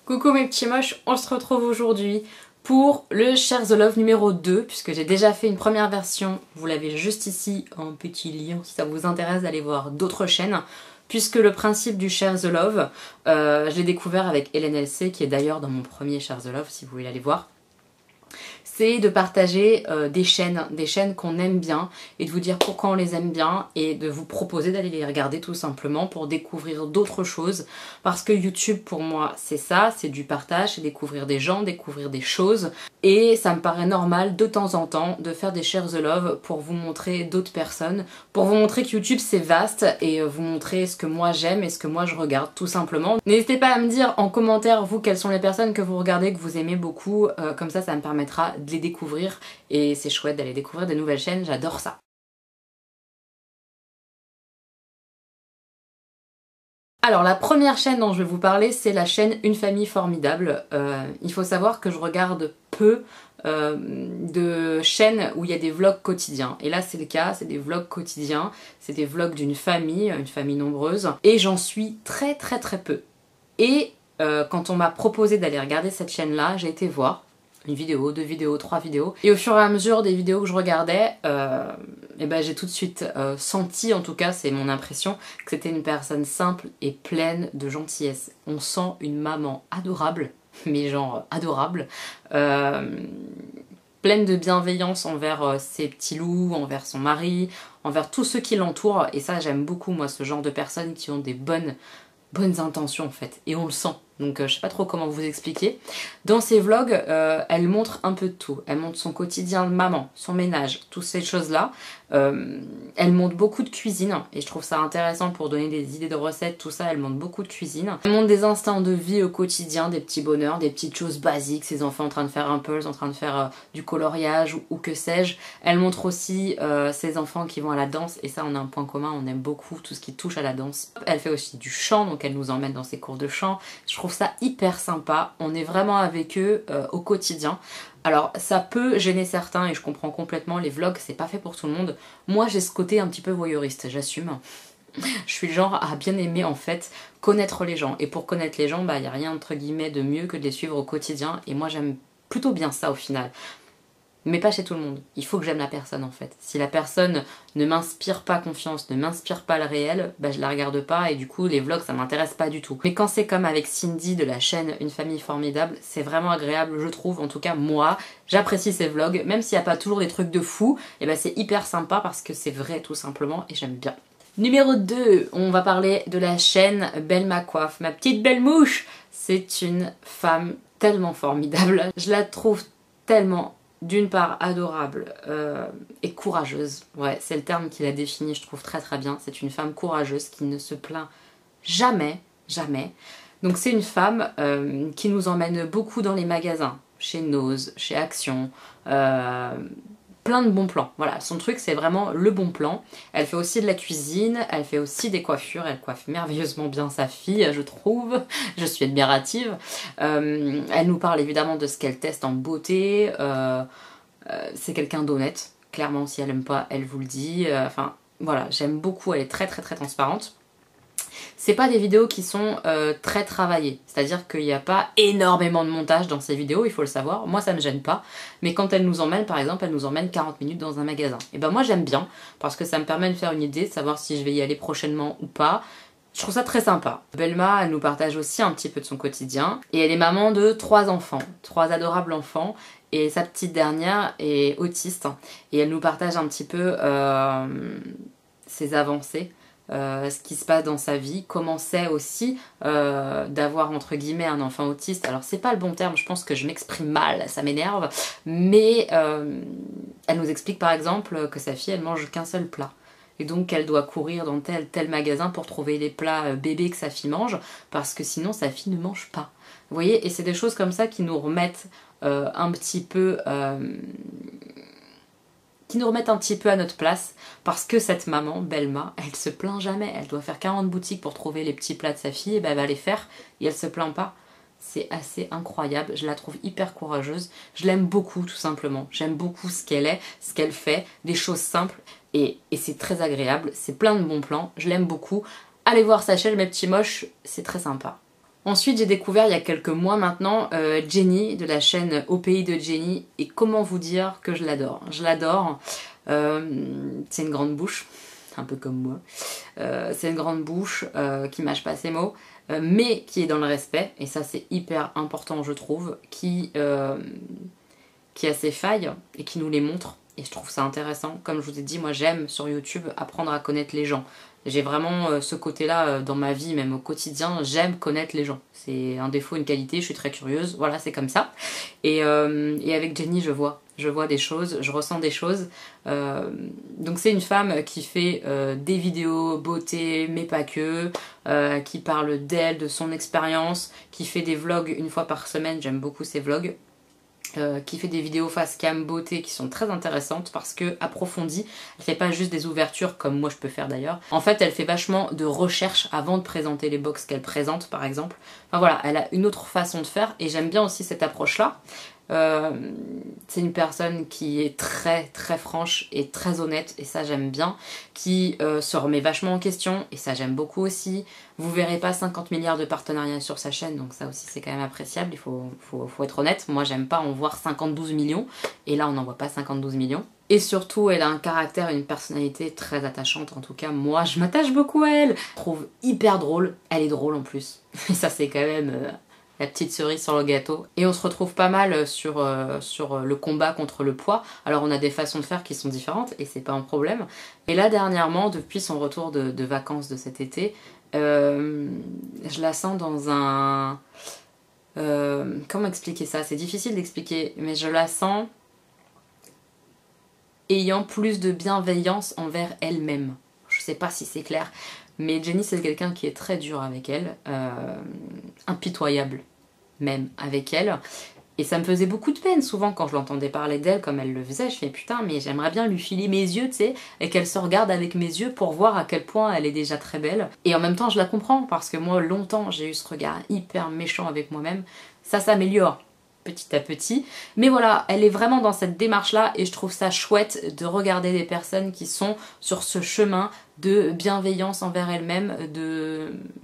Coucou mes petits moches, on se retrouve aujourd'hui pour le Share the Love numéro 2 puisque j'ai déjà fait une première version, vous l'avez juste ici en petit lien si ça vous intéresse d'aller voir d'autres chaînes, puisque le principe du Share the Love, je l'ai découvert avec Hélène LC qui est d'ailleurs dans mon premier Share the Love si vous voulez aller voir. C'est de partager des chaînes qu'on aime bien et de vous dire pourquoi on les aime bien et de vous proposer d'aller les regarder tout simplement pour découvrir d'autres choses, parce que YouTube pour moi c'est ça, c'est du partage, c'est découvrir des gens, découvrir des choses, et ça me paraît normal de temps en temps de faire des Share the Love pour vous montrer d'autres personnes, pour vous montrer que YouTube c'est vaste et vous montrer ce que moi j'aime et ce que moi je regarde tout simplement. N'hésitez pas à me dire en commentaire vous quelles sont les personnes que vous regardez, que vous aimez beaucoup, comme ça me permettra de les découvrir et c'est chouette d'aller découvrir des nouvelles chaînes, j'adore ça. Alors la première chaîne dont je vais vous parler c'est la chaîne Une Famille Formidable. Il faut savoir que je regarde peu de chaînes où il y a des vlogs quotidiens. Et là c'est le cas, c'est des vlogs quotidiens, c'est des vlogs d'une famille, une famille nombreuse. Et j'en suis très peu. Et quand on m'a proposé d'aller regarder cette chaîne là, j'ai été voir une vidéo, 2 vidéos, 3 vidéos. Et au fur et à mesure des vidéos que je regardais, et ben j'ai tout de suite senti, en tout cas c'est mon impression, que c'était une personne simple et pleine de gentillesse. On sent une maman adorable, mais genre adorable, pleine de bienveillance envers ses petits loups, envers son mari, envers tous ceux qui l'entourent. Et ça j'aime beaucoup moi, ce genre de personnes qui ont des bonnes intentions en fait, et on le sent. Donc je sais pas trop comment vous expliquer. Dans ses vlogs, elle montre un peu de tout. Elle montre son quotidien de maman, son ménage, toutes ces choses-là. Elle montre beaucoup de cuisine, et je trouve ça intéressant pour donner des idées de recettes, tout ça, elle montre beaucoup de cuisine. Elle montre des instants de vie au quotidien, des petits bonheurs, des petites choses basiques, ses enfants en train de faire un puzzle, en train de faire du coloriage, ou que sais-je. Elle montre aussi ses enfants qui vont à la danse, et ça on a un point commun, on aime beaucoup tout ce qui touche à la danse. Elle fait aussi du chant, donc elle nous emmène dans ses cours de chant. Je trouve ça hyper sympa, on est vraiment avec eux au quotidien. Alors ça peut gêner certains et je comprends complètement, les vlogs c'est pas fait pour tout le monde. Moi j'ai ce côté un petit peu voyeuriste, j'assume. Je suis le genre à bien aimer en fait connaître les gens, et pour connaître les gens, bah y a rien entre guillemets de mieux que de les suivre au quotidien, et moi j'aime plutôt bien ça au final. Mais pas chez tout le monde. Il faut que j'aime la personne en fait. Si la personne ne m'inspire pas confiance, ne m'inspire pas le réel, bah je la regarde pas et du coup les vlogs ça m'intéresse pas du tout. Mais quand c'est comme avec Cindy de la chaîne Une Famille Formidable, c'est vraiment agréable je trouve, en tout cas moi, j'apprécie ces vlogs, même s'il n'y a pas toujours des trucs de fou, et bah c'est hyper sympa parce que c'est vrai tout simplement et j'aime bien. Numéro 2, on va parler de la chaîne Belma Coiffe. Ma petite belle mouche, c'est une femme tellement formidable. Je la trouve tellement, d'une part adorable et courageuse. Ouais, c'est le terme qui la définit, je trouve très bien. C'est une femme courageuse qui ne se plaint jamais. Donc c'est une femme qui nous emmène beaucoup dans les magasins, chez Nose, chez Action, plein de bons plans. Voilà, son truc c'est vraiment le bon plan. Elle fait aussi de la cuisine, elle fait aussi des coiffures, elle coiffe merveilleusement bien sa fille, je trouve. Je suis admirative. Elle nous parle évidemment de ce qu'elle teste en beauté. C'est quelqu'un d'honnête. Clairement, si elle aime pas, elle vous le dit. Enfin, voilà, j'aime beaucoup, elle est très transparente. C'est pas des vidéos qui sont très travaillées, c'est-à-dire qu'il n'y a pas énormément de montage dans ces vidéos, il faut le savoir. Moi ça me gêne pas, mais quand elle nous emmène, par exemple, elle nous emmène 40 minutes dans un magasin. Et ben moi j'aime bien, parce que ça me permet de faire une idée, de savoir si je vais y aller prochainement ou pas. Je trouve ça très sympa. Belma, elle nous partage aussi un petit peu de son quotidien, et elle est maman de 3 enfants, 3 adorables enfants, et sa petite dernière est autiste, et elle nous partage un petit peu ses avancées. Ce qui se passe dans sa vie, comment c'est aussi d'avoir entre guillemets un enfant autiste. Alors c'est pas le bon terme, je pense que je m'exprime mal, ça m'énerve, mais elle nous explique par exemple que sa fille elle mange qu'un seul plat. Et donc qu'elle doit courir dans tel magasin pour trouver les plats bébés que sa fille mange, parce que sinon sa fille ne mange pas. Vous voyez, et c'est des choses comme ça qui nous remettent un petit peu... à notre place, parce que cette maman, Belma, elle se plaint jamais. Elle doit faire 40 boutiques pour trouver les petits plats de sa fille, et ben elle va les faire, et elle se plaint pas. C'est assez incroyable, je la trouve hyper courageuse. Je l'aime beaucoup tout simplement. J'aime beaucoup ce qu'elle est, ce qu'elle fait, des choses simples, et c'est très agréable. C'est plein de bons plans, je l'aime beaucoup. Allez voir sa chaîne, mes petits moches, c'est très sympa. Ensuite, j'ai découvert il y a quelques mois maintenant Jenny de la chaîne Au Pays de Jenny, et comment vous dire que je l'adore. Je l'adore. C'est une grande bouche, un peu comme moi. C'est une grande bouche qui mâche pas ses mots, mais qui est dans le respect, et ça c'est hyper important je trouve, qui a ses failles et qui nous les montre. Et je trouve ça intéressant. Comme je vous ai dit, moi j'aime sur YouTube apprendre à connaître les gens. J'ai vraiment ce côté-là dans ma vie, même au quotidien, j'aime connaître les gens. C'est un défaut, une qualité, je suis très curieuse, voilà, c'est comme ça. Et avec Jenny, je vois des choses, je ressens des choses. Donc c'est une femme qui fait des vidéos beauté, mais pas que, qui parle d'elle, de son expérience, qui fait des vlogs une fois par semaine, j'aime beaucoup ses vlogs. Qui fait des vidéos face cam beauté qui sont très intéressantes parce que approfondie, elle fait pas juste des ouvertures comme moi je peux faire d'ailleurs. En fait elle fait vachement de recherche avant de présenter les box qu'elle présente par exemple. Enfin voilà, elle a une autre façon de faire et j'aime bien aussi cette approche là. C'est une personne qui est très très franche et très honnête et ça j'aime bien, qui se remet vachement en question et ça j'aime beaucoup aussi. Vous verrez pas 50 milliards de partenariats sur sa chaîne, donc ça aussi c'est quand même appréciable, il faut être honnête. Moi j'aime pas en voir 52 millions et là on n'en voit pas 52 millions. Et surtout elle a un caractère et une personnalité très attachante, en tout cas moi je m'attache beaucoup à elle. Je trouve hyper drôle, elle est drôle en plus et ça c'est quand même... la petite cerise sur le gâteau. Et on se retrouve pas mal sur le combat contre le poids. Alors on a des façons de faire qui sont différentes et c'est pas un problème. Et là dernièrement, depuis son retour de vacances de cet été, je la sens dans un... comment expliquer ça? C'est difficile d'expliquer, mais je la sens ayant plus de bienveillance envers elle-même. Je sais pas si c'est clair. Mais Jenny c'est quelqu'un qui est très dur avec elle, impitoyable même avec elle. Et ça me faisait beaucoup de peine souvent quand je l'entendais parler d'elle comme elle le faisait. Je fais putain mais j'aimerais bien lui filer mes yeux tu sais, et qu'elle se regarde avec mes yeux pour voir à quel point elle est déjà très belle. Et en même temps je la comprends parce que moi longtemps j'ai eu ce regard hyper méchant avec moi-même. Ça s'améliore petit à petit, mais voilà, elle est vraiment dans cette démarche là et je trouve ça chouette de regarder des personnes qui sont sur ce chemin de bienveillance envers elles-mêmes,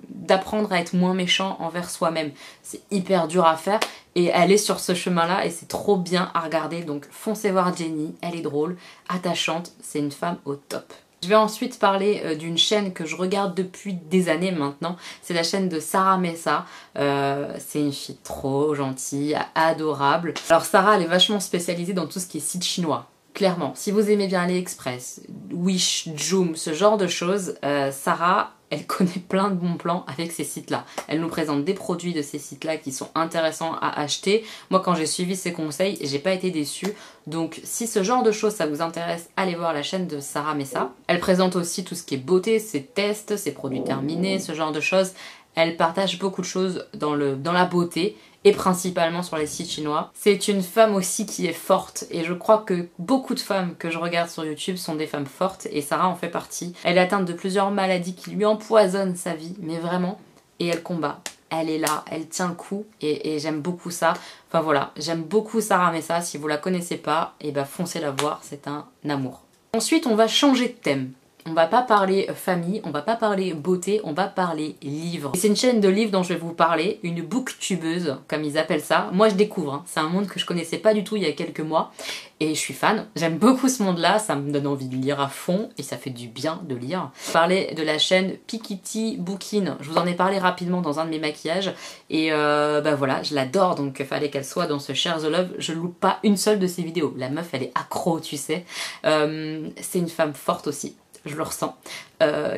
d'apprendre à être moins méchant envers soi-même. C'est hyper dur à faire et elle est sur ce chemin là et c'est trop bien à regarder, donc foncez voir Jenny, elle est drôle, attachante, c'est une femme au top. Je vais ensuite parler d'une chaîne que je regarde depuis des années maintenant. C'est la chaîne de Sarah Messa. C'est une fille trop gentille, adorable. Alors Sarah, elle est vachement spécialisée dans tout ce qui est site chinois. Clairement, si vous aimez bien AliExpress, Wish, Joom, ce genre de choses, Sarah, elle connaît plein de bons plans avec ces sites-là. Elle nous présente des produits de ces sites-là qui sont intéressants à acheter. Moi, quand j'ai suivi ses conseils, j'ai pas été déçue. Donc, si ce genre de choses, ça vous intéresse, allez voir la chaîne de Sarah Messa. Elle présente aussi tout ce qui est beauté, ses tests, ses produits terminés, ce genre de choses. Elle partage beaucoup de choses dans la beauté et principalement sur les sites chinois. C'est une femme aussi qui est forte et je crois que beaucoup de femmes que je regarde sur YouTube sont des femmes fortes et Sarah en fait partie. Elle est atteinte de plusieurs maladies qui lui empoisonnent sa vie, mais vraiment, et elle combat. Elle est là, elle tient le coup et j'aime beaucoup ça. Enfin voilà, j'aime beaucoup Sarah Messa. Si vous la connaissez pas, et ben foncez la voir, c'est un amour. Ensuite, on va changer de thème. On va pas parler famille, on va pas parler beauté, on va parler livres. C'est une chaîne de livres dont je vais vous parler, une booktubeuse, comme ils appellent ça. Moi je découvre, hein. C'est un monde que je connaissais pas du tout il y a quelques mois et je suis fan. J'aime beaucoup ce monde-là, ça me donne envie de lire à fond et ça fait du bien de lire. Je parlais de la chaîne Piketty Bookin, je vous en ai parlé rapidement dans un de mes maquillages et bah voilà, je l'adore donc il fallait qu'elle soit dans ce Share the Love. Je loupe pas une seule de ses vidéos, la meuf elle est accro tu sais. C'est une femme forte aussi. Je le ressens,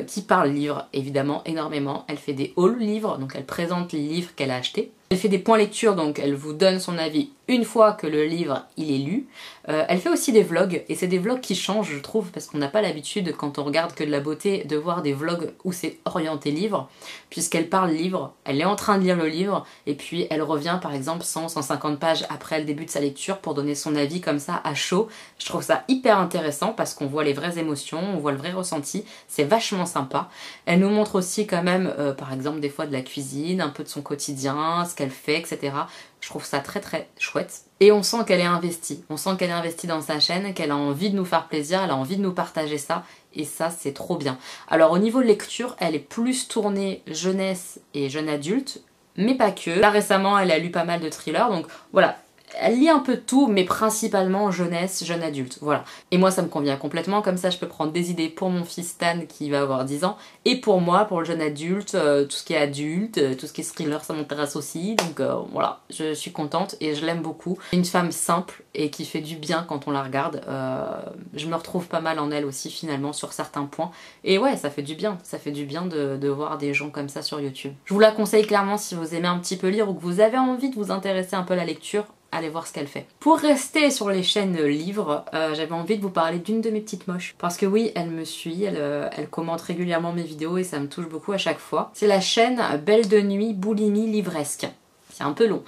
qui parle livres évidemment énormément. Elle fait des hauls livres, donc elle présente les livres qu'elle a achetés. Elle fait des points lecture, donc elle vous donne son avis une fois que le livre il est lu. Elle fait aussi des vlogs, et c'est des vlogs qui changent je trouve, parce qu'on n'a pas l'habitude quand on regarde que de la beauté de voir des vlogs où c'est orienté livre, puisqu'elle parle livre, elle est en train de lire le livre, et puis elle revient par exemple 100-150 pages après le début de sa lecture pour donner son avis comme ça à chaud. Je trouve ça hyper intéressant parce qu'on voit les vraies émotions, on voit le vrai ressenti, c'est vachement sympa. Elle nous montre aussi quand même par exemple des fois de la cuisine, un peu de son quotidien, ce qu'elle fait, etc. Je trouve ça très très chouette. Et on sent qu'elle est investie. On sent qu'elle est investie dans sa chaîne, qu'elle a envie de nous faire plaisir, elle a envie de nous partager ça. Et ça, c'est trop bien. Alors au niveau lecture, elle est plus tournée jeunesse et jeune adulte. mais pas que. Là récemment elle a lu pas mal de thrillers, donc voilà. Elle lit un peu de tout, mais principalement jeunesse, jeune adulte, voilà. Et moi ça me convient complètement, comme ça je peux prendre des idées pour mon fils Stan qui va avoir 10 ans, et pour moi, pour le jeune adulte, tout ce qui est adulte, tout ce qui est thriller, ça m'intéresse aussi, donc voilà, je suis contente et je l'aime beaucoup. Une femme simple et qui fait du bien quand on la regarde, je me retrouve pas mal en elle aussi finalement sur certains points, et ouais, ça fait du bien de voir des gens comme ça sur YouTube. Je vous la conseille clairement si vous aimez un petit peu lire ou que vous avez envie de vous intéresser un peu à la lecture, allez voir ce qu'elle fait. Pour rester sur les chaînes livres, j'avais envie de vous parler d'une de mes petites moches. Parce que oui, elle me suit, elle commente régulièrement mes vidéos et ça me touche beaucoup à chaque fois. C'est la chaîne Belle de Nuit Boulimie Livresque. C'est un peu long.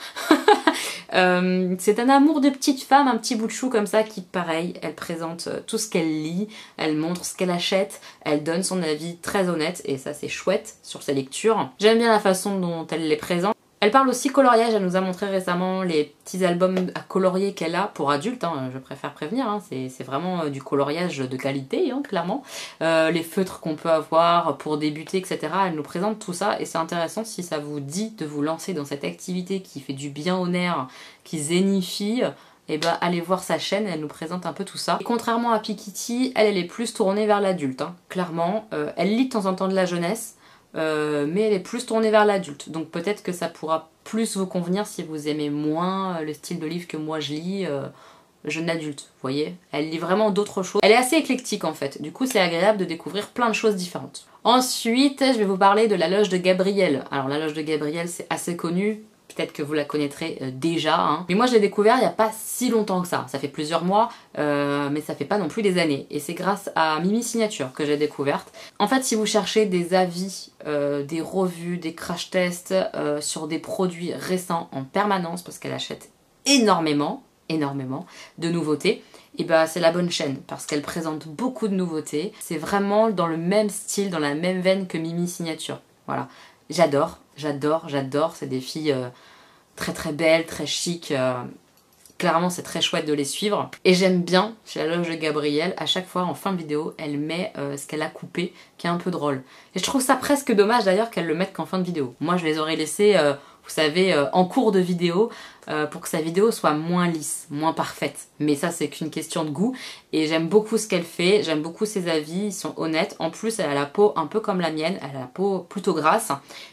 C'est un amour de petite femme, un petit bout de chou comme ça qui, pareil, elle présente tout ce qu'elle lit, elle montre ce qu'elle achète, elle donne son avis très honnête et ça c'est chouette sur ses lectures. J'aime bien la façon dont elle les présente. Elle parle aussi coloriage, elle nous a montré récemment les petits albums à colorier qu'elle a pour adultes, hein, je préfère prévenir, hein, c'est vraiment du coloriage de qualité, hein, clairement. Les feutres qu'on peut avoir pour débuter, etc. Elle nous présente tout ça et c'est intéressant si ça vous dit de vous lancer dans cette activité qui fait du bien au nerf, qui zénifie. Et bah allez voir sa chaîne, elle nous présente un peu tout ça. Et contrairement à Pikitty, elle est plus tournée vers l'adulte, hein, clairement. Elle lit de temps en temps de la jeunesse. Mais elle est plus tournée vers l'adulte, donc peut-être que ça pourra plus vous convenir si vous aimez moins le style de livre que moi je lis, jeune adulte, vous voyez. Elle lit vraiment d'autres choses. Elle est assez éclectique en fait, du coup c'est agréable de découvrir plein de choses différentes. Ensuite, je vais vous parler de la loge de Gabrielle. Alors la loge de Gabrielle c'est assez connu, peut-être que vous la connaîtrez déjà, hein. Mais moi je l'ai découvert il n'y a pas si longtemps que ça fait plusieurs mois, mais ça fait pas non plus des années. Et c'est grâce à Mimi Signature que j'ai découverte. En fait, si vous cherchez des avis, des revues, des crash tests sur des produits récents en permanence, parce qu'elle achète énormément de nouveautés, et bah c'est la bonne chaîne parce qu'elle présente beaucoup de nouveautés. C'est vraiment dans le même style, dans la même veine que Mimi Signature. Voilà. J'adore, c'est des filles très très belles, très chic. Clairement c'est très chouette de les suivre. Et j'aime bien, chez la loge de Gabrielle, à chaque fois en fin de vidéo, elle met ce qu'elle a coupé, qui est un peu drôle. Et je trouve ça presque dommage d'ailleurs qu'elle le mette qu'en fin de vidéo. Moi je les aurais laissés, vous savez, en cours de vidéo, pour que sa vidéo soit moins lisse, moins parfaite. Mais ça c'est qu'une question de goût. Et j'aime beaucoup ce qu'elle fait, j'aime beaucoup ses avis, ils sont honnêtes. En plus elle a la peau un peu comme la mienne, elle a la peau plutôt grasse.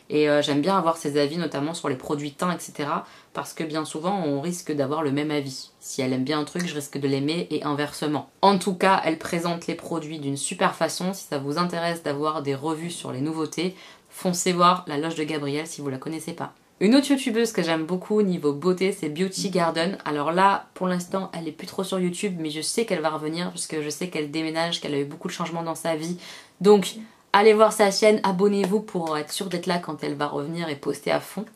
Et j'aime bien avoir ses avis notamment sur les produits teints, etc. Parce que bien souvent on risque d'avoir le même avis. Si elle aime bien un truc, je risque de l'aimer et inversement. En tout cas, elle présente les produits d'une super façon. Si ça vous intéresse d'avoir des revues sur les nouveautés, foncez voir la loge de Gabrielle si vous la connaissez pas. Une autre youtubeuse que j'aime beaucoup niveau beauté, c'est Beauty Garden. Alors là, pour l'instant, elle est plus trop sur YouTube, mais je sais qu'elle va revenir parce que je sais qu'elle déménage, qu'elle a eu beaucoup de changements dans sa vie. Donc, allez voir sa chaîne, abonnez-vous pour être sûr d'être là quand elle va revenir et poster à fond.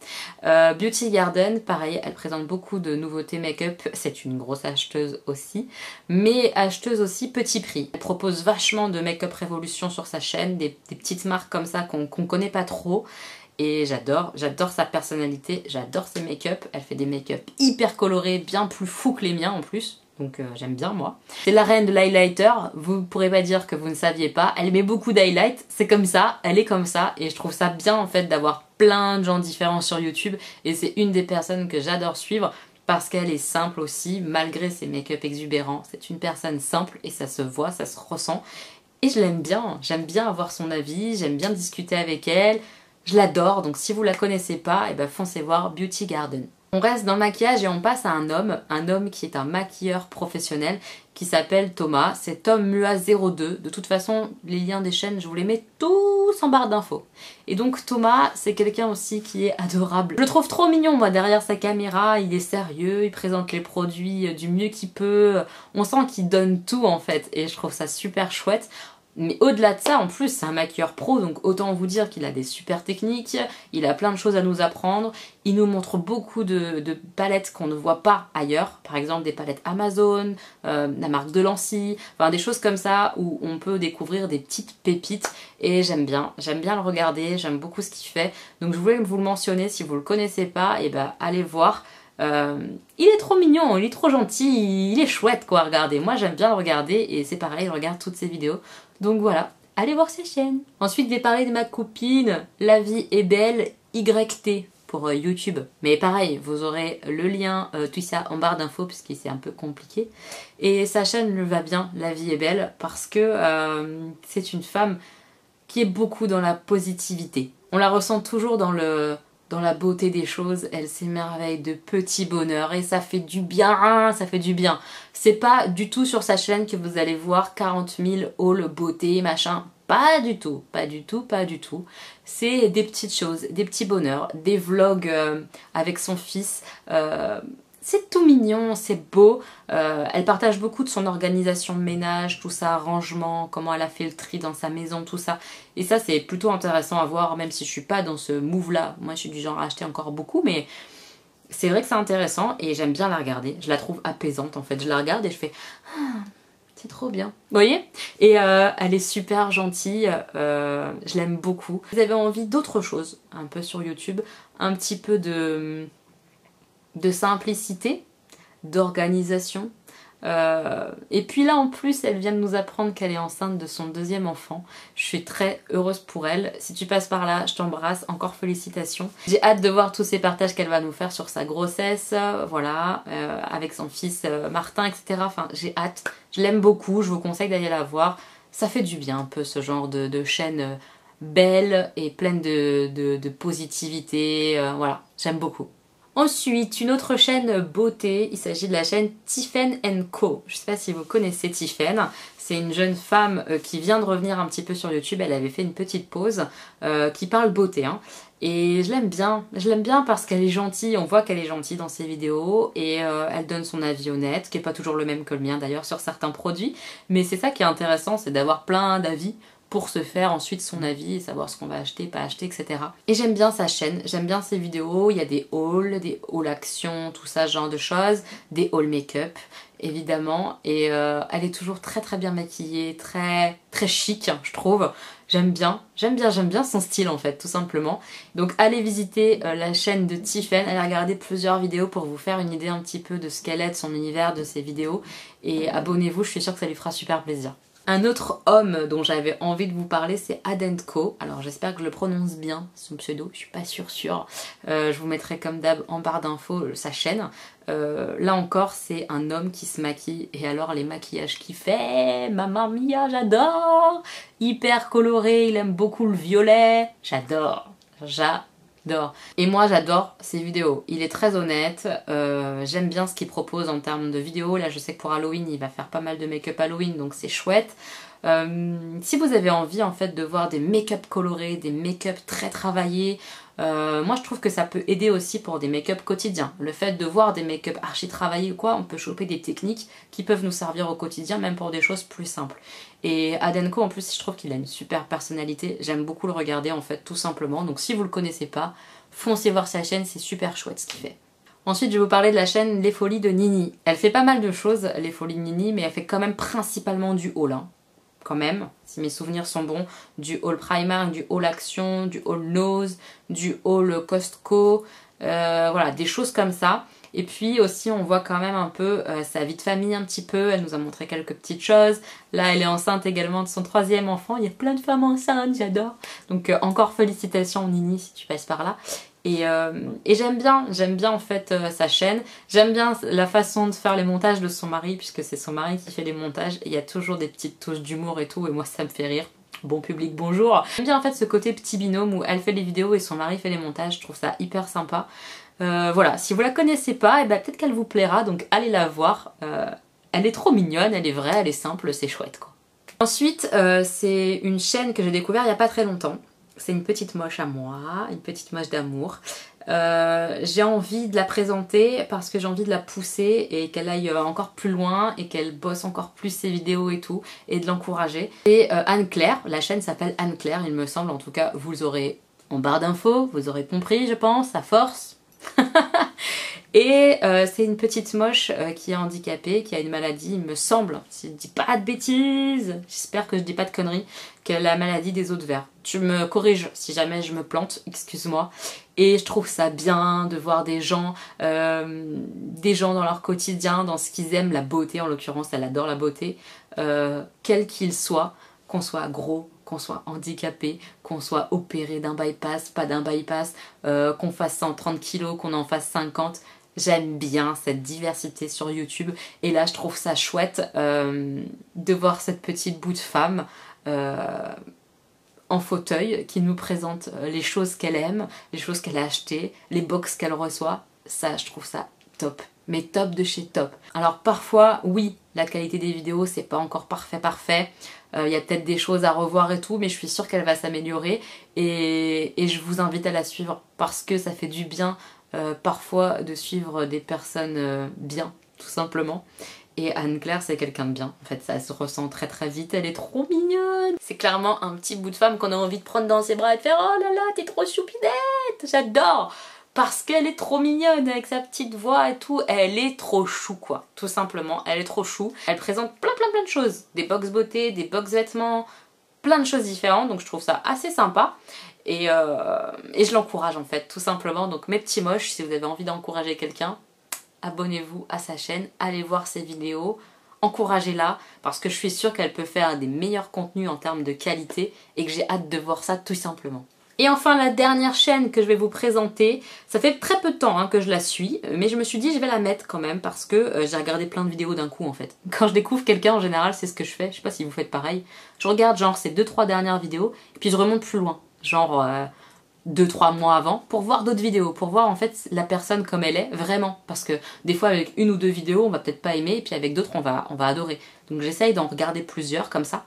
Beauty Garden, pareil, elle présente beaucoup de nouveautés make-up. C'est une grosse acheteuse aussi, mais acheteuse aussi petit prix. Elle propose vachement de make-up révolution sur sa chaîne, des petites marques comme ça qu'on connaît pas trop. Et j'adore sa personnalité, j'adore ses make-up. Elle fait des make-up hyper colorés, bien plus fous que les miens en plus. Donc j'aime bien moi. C'est la reine de l'highlighter, vous pourrez pas dire que vous ne saviez pas. Elle met beaucoup d'highlight, c'est comme ça, elle est comme ça. Et je trouve ça bien en fait d'avoir plein de gens différents sur YouTube. Et c'est une des personnes que j'adore suivre parce qu'elle est simple aussi, malgré ses make-up exubérants. C'est une personne simple et ça se voit, ça se ressent. Et je l'aime bien, j'aime bien avoir son avis, j'aime bien discuter avec elle. Je l'adore, donc si vous la connaissez pas, eh ben foncez voir Beauty Garden. On reste dans le maquillage et on passe à un homme qui est un maquilleur professionnel qui s'appelle Thomas. C'est Tom Mua 02. De toute façon, les liens des chaînes, je vous les mets tous en barre d'infos. Et donc Thomas, c'est quelqu'un aussi qui est adorable. Je le trouve trop mignon, moi, derrière sa caméra. Il est sérieux, il présente les produits du mieux qu'il peut. On sent qu'il donne tout en fait et je trouve ça super chouette. Mais au-delà de ça, en plus, c'est un maquilleur pro, donc autant vous dire qu'il a des super techniques, il a plein de choses à nous apprendre, il nous montre beaucoup de palettes qu'on ne voit pas ailleurs, par exemple des palettes Amazon, la marque de Lancy, enfin des choses comme ça où on peut découvrir des petites pépites et j'aime bien le regarder, j'aime beaucoup ce qu'il fait, donc je voulais vous le mentionner, si vous le connaissez pas, et ben allez voir. Il est trop mignon, il est trop gentil, il est chouette quoi à regarder. Moi j'aime bien le regarder et c'est pareil, je regarde toutes ses vidéos. Donc voilà, allez voir ses chaînes. Ensuite je vais parler de ma copine, La vie est belle YT. pour YouTube. Mais pareil, vous aurez le lien, tout ça en barre d'infos puisque c'est un peu compliqué. Et sa chaîne le va bien, La vie est belle, parce que c'est une femme qui est beaucoup dans la positivité. On la ressent toujours dans la beauté des choses, elle s'émerveille de petits bonheurs et ça fait du bien, ça fait du bien. C'est pas du tout sur sa chaîne que vous allez voir 40 000 hauls beauté, machin. Pas du tout, pas du tout, pas du tout. C'est des petites choses, des petits bonheurs, des vlogs avec son fils. C'est tout mignon, c'est beau. Elle partage beaucoup de son organisation de ménage, tout ça, rangement, comment elle a fait le tri dans sa maison, tout ça. Et ça, c'est plutôt intéressant à voir, même si je suis pas dans ce move-là. Moi, je suis du genre à acheter encore beaucoup, mais c'est vrai que c'est intéressant et j'aime bien la regarder. Je la trouve apaisante, en fait. Je la regarde et je fais... Ah, c'est trop bien. Vous voyez? Et elle est super gentille, je l'aime beaucoup. Vous avez envie d'autre chose, un peu sur YouTube, un petit peu de simplicité, d'organisation. Et puis là en plus elle vient de nous apprendre qu'elle est enceinte de son deuxième enfant. Je suis très heureuse pour elle. Si tu passes par là, je t'embrasse, encore félicitations. J'ai hâte de voir tous ces partages qu'elle va nous faire sur sa grossesse, voilà, avec son fils Martin, etc. Enfin j'ai hâte, je l'aime beaucoup, je vous conseille d'aller la voir. Ça fait du bien un peu ce genre de chaîne belle et pleine de positivité, voilà, j'aime beaucoup. Ensuite, une autre chaîne beauté, il s'agit de la chaîne Tiffen & Co. Je ne sais pas si vous connaissez Tiffen, c'est une jeune femme qui vient de revenir un petit peu sur YouTube, elle avait fait une petite pause, qui parle beauté. Hein. Et je l'aime bien parce qu'elle est gentille, on voit qu'elle est gentille dans ses vidéos et elle donne son avis honnête, qui n'est pas toujours le même que le mien d'ailleurs sur certains produits, mais c'est ça qui est intéressant, c'est d'avoir plein d'avis pour se faire ensuite son avis et savoir ce qu'on va acheter, pas acheter, etc. Et j'aime bien sa chaîne, j'aime bien ses vidéos, il y a des hauls action, tout ça, ce genre de choses, des hauls make-up, évidemment, et elle est toujours très très bien maquillée, très très chic, je trouve. J'aime bien son style en fait, tout simplement. Donc allez visiter la chaîne de Tiffen, allez regarder plusieurs vidéos pour vous faire une idée un petit peu de ce qu'elle est, de son univers, de ses vidéos, et abonnez-vous, je suis sûre que ça lui fera super plaisir. Un autre homme dont j'avais envie de vous parler, c'est Adenko. Alors j'espère que je le prononce bien, son pseudo, je suis pas sûre. Je vous mettrai comme d'hab en barre d'infos sa chaîne. Là encore, c'est un homme qui se maquille. Et alors les maquillages qu'il fait, mamma mia, j'adore. Hyper coloré, il aime beaucoup le violet. J'adore. Et moi j'adore ses vidéos, il est très honnête, j'aime bien ce qu'il propose en termes de vidéos. Là je sais que pour Halloween il va faire pas mal de make-up Halloween, donc c'est chouette. Si vous avez envie en fait de voir des make-up colorés, des make-up très travaillés, moi je trouve que ça peut aider aussi pour des make-up quotidiens. Le fait de voir des make-up archi travaillés ou quoi, on peut choper des techniques qui peuvent nous servir au quotidien, même pour des choses plus simples. Et Adenko en plus je trouve qu'il a une super personnalité, j'aime beaucoup le regarder en fait tout simplement. Donc si vous le connaissez pas, foncez voir sa chaîne, c'est super chouette ce qu'il fait. Ensuite je vais vous parler de la chaîne Les Folies de Nini. Elle fait pas mal de choses, Les Folies de Nini, mais elle fait quand même principalement du haul. Hein. Quand même, si mes souvenirs sont bons, du haul Primark, du haul Action, du haul Nose, du haul Costco, voilà, des choses comme ça. Et puis aussi on voit quand même un peu sa vie de famille un petit peu, elle nous a montré quelques petites choses. Là elle est enceinte également de son troisième enfant, il y a plein de femmes enceintes, j'adore. Donc encore félicitations Nini si tu passes par là. Et j'aime bien en fait sa chaîne, j'aime bien la façon de faire les montages de son mari, puisque c'est son mari qui fait les montages, et il y a toujours des petites touches d'humour et tout, et moi ça me fait rire. Bon public, bonjour. J'aime bien en fait ce côté petit binôme où elle fait les vidéos et son mari fait les montages, je trouve ça hyper sympa. Voilà, si vous la connaissez pas, et ben peut-être qu'elle vous plaira, donc allez la voir. Elle est trop mignonne, elle est vraie, elle est simple, c'est chouette quoi. Ensuite, c'est une chaîne que j'ai découvert il y a pas très longtemps. C'est une petite moche à moi, une petite moche d'amour. J'ai envie de la présenter parce que j'ai envie de la pousser et qu'elle aille encore plus loin et qu'elle bosse encore plus ses vidéos et tout, et de l'encourager. Et Anne-Claire, la chaîne s'appelle Anne-Claire, il me semble, en tout cas vous aurez en barre d'infos, vous aurez compris je pense, à force. Et c'est une petite moche qui est handicapée, qui a une maladie, il me semble, si je dis pas de bêtises, j'espère que je dis pas de conneries, qu'elle a la maladie des os de verre. Tu me corriges si jamais je me plante, excuse-moi. Et je trouve ça bien de voir des gens dans leur quotidien, dans ce qu'ils aiment, la beauté en l'occurrence, elle adore la beauté, quel qu'il soit, qu'on soit gros, qu'on soit handicapé, qu'on soit opéré d'un bypass, pas d'un bypass, qu'on fasse 130 kilos, qu'on en fasse 50. J'aime bien cette diversité sur YouTube et là je trouve ça chouette de voir cette petite bout de femme en fauteuil qui nous présente les choses qu'elle aime, les choses qu'elle a achetées, les box qu'elle reçoit. Ça, je trouve ça top, mais top de chez top. Alors parfois, oui, la qualité des vidéos c'est pas encore parfait. Y a peut-être des choses à revoir et tout, mais je suis sûre qu'elle va s'améliorer et je vous invite à la suivre parce que ça fait du bien parfois de suivre des personnes bien, tout simplement. Et Anne-Claire c'est quelqu'un de bien, en fait ça se ressent très vite, elle est trop mignonne. C'est clairement un petit bout de femme qu'on a envie de prendre dans ses bras et de faire oh là là t'es trop choupinette, j'adore. Parce qu'elle est trop mignonne avec sa petite voix et tout, elle est trop chou quoi, tout simplement, elle est trop chou. Elle présente plein de choses, des box beauté, des box vêtements, plein de choses différentes, donc je trouve ça assez sympa. Et je l'encourage en fait, tout simplement. Donc mes petits moches, si vous avez envie d'encourager quelqu'un, abonnez-vous à sa chaîne, allez voir ses vidéos, encouragez-la parce que je suis sûre qu'elle peut faire des meilleurs contenus en termes de qualité et que j'ai hâte de voir ça tout simplement. Et enfin la dernière chaîne que je vais vous présenter, ça fait très peu de temps que je la suis, mais je me suis dit je vais la mettre quand même parce que j'ai regardé plein de vidéos d'un coup en fait. Quand je découvre quelqu'un en général c'est ce que je fais, je sais pas si vous faites pareil, je regarde genre ces 2-3 dernières vidéos et puis je remonte plus loin, genre 2-3 mois avant pour voir d'autres vidéos, pour voir en fait la personne comme elle est vraiment, parce que des fois avec une ou deux vidéos on va peut-être pas aimer et puis avec d'autres on va adorer. Donc j'essaye d'en regarder plusieurs comme ça.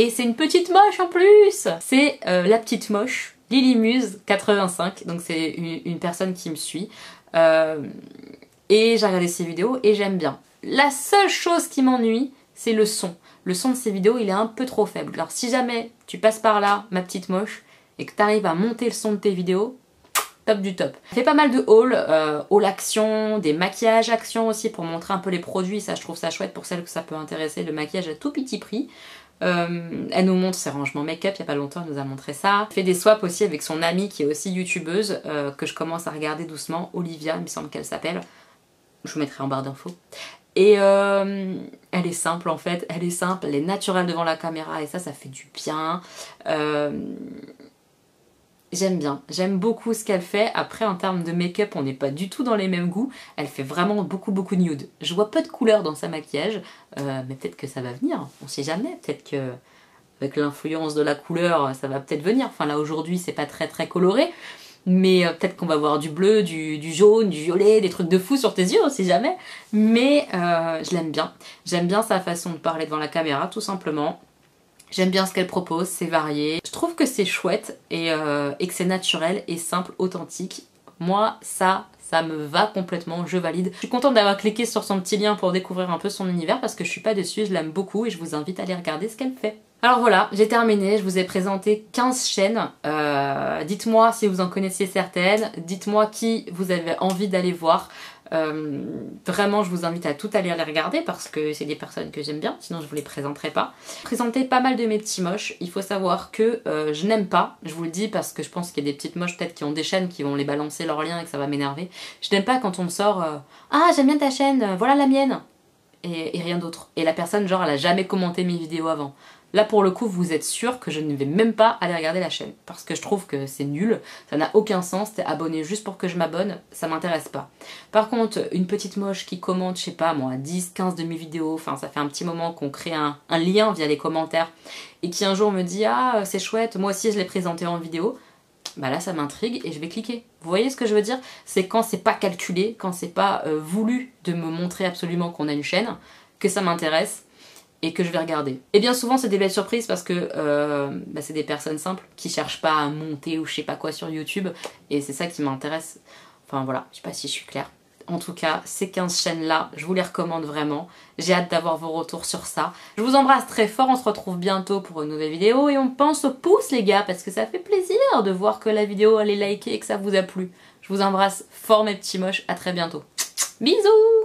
Et c'est une petite moche en plus. C'est la petite moche, Lily Muse 85, donc c'est une personne qui me suit. Et j'ai regardé ses vidéos et j'aime bien. La seule chose qui m'ennuie, c'est le son. Le son de ses vidéos, il est un peu trop faible. Alors si jamais tu passes par là, ma petite moche, et que tu arrives à monter le son de tes vidéos, top du top. Elle fait pas mal de haul action, des maquillages action aussi pour montrer un peu les produits, ça je trouve ça chouette pour celles que ça peut intéresser, le maquillage à tout petit prix. Elle nous montre ses rangements make-up, il y a pas longtemps elle nous a montré ça. Elle fait des swaps aussi avec son amie qui est aussi youtubeuse, que je commence à regarder doucement, Olivia il me semble qu'elle s'appelle, je vous mettrai en barre d'infos. Et elle est simple en fait, elle est naturelle devant la caméra et ça fait du bien. J'aime bien, j'aime beaucoup ce qu'elle fait. Après en termes de make-up on n'est pas du tout dans les mêmes goûts. Elle fait vraiment beaucoup nude. Je vois peu de couleurs dans sa maquillage, mais peut-être que ça va venir, on sait jamais. Peut-être que avec l'influence de la couleur ça va peut-être venir. Enfin là aujourd'hui c'est pas très coloré, mais peut-être qu'on va voir du bleu, du jaune, du violet, des trucs de fou sur tes yeux, on sait jamais. Mais je l'aime bien, j'aime bien sa façon de parler devant la caméra tout simplement. J'aime bien ce qu'elle propose, c'est varié. Je trouve que c'est chouette et que c'est naturel et simple, authentique. Moi, ça me va complètement, je valide. Je suis contente d'avoir cliqué sur son petit lien pour découvrir un peu son univers parce que je suis pas dessus, je l'aime beaucoup et je vous invite à aller regarder ce qu'elle fait. Alors voilà, j'ai terminé, je vous ai présenté 15 chaînes. Dites-moi si vous en connaissiez certaines, dites-moi qui vous avez envie d'aller voir. Vraiment je vous invite à tout aller les regarder parce que c'est des personnes que j'aime bien, sinon je vous les présenterai pas. J'ai présenté pas mal de mes petits moches, il faut savoir que je n'aime pas, je vous le dis parce que je pense qu'il y a des petites moches peut-être qui ont des chaînes qui vont les balancer leurs liens et que ça va m'énerver. Je n'aime pas quand on me sort ah j'aime bien ta chaîne, voilà la mienne et rien d'autre. Et la personne genre elle a jamais commenté mes vidéos avant. Là pour le coup vous êtes sûr que je ne vais même pas aller regarder la chaîne parce que je trouve que c'est nul, ça n'a aucun sens, t'es abonné juste pour que je m'abonne, ça m'intéresse pas. Par contre une petite moche qui commente je sais pas moi 10-15 de mes vidéos, enfin ça fait un petit moment qu'on crée un lien via les commentaires et qui un jour me dit ah c'est chouette, moi aussi je l'ai présenté en vidéo, bah là ça m'intrigue et je vais cliquer. Vous voyez ce que je veux dire? C'est quand c'est pas calculé, quand c'est pas voulu de me montrer absolument qu'on a une chaîne, que ça m'intéresse et que je vais regarder. Et bien souvent c'est des belles surprises parce que c'est des personnes simples qui cherchent pas à monter ou je sais pas quoi sur YouTube et c'est ça qui m'intéresse. Enfin voilà, je sais pas si je suis claire. En tout cas, ces 15 chaînes là, je vous les recommande vraiment. J'ai hâte d'avoir vos retours sur ça. Je vous embrasse très fort, on se retrouve bientôt pour une nouvelle vidéo et on pense au pouce les gars parce que ça fait plaisir de voir que la vidéo elle est likée et que ça vous a plu. Je vous embrasse fort mes petits moches, à très bientôt. Bisous!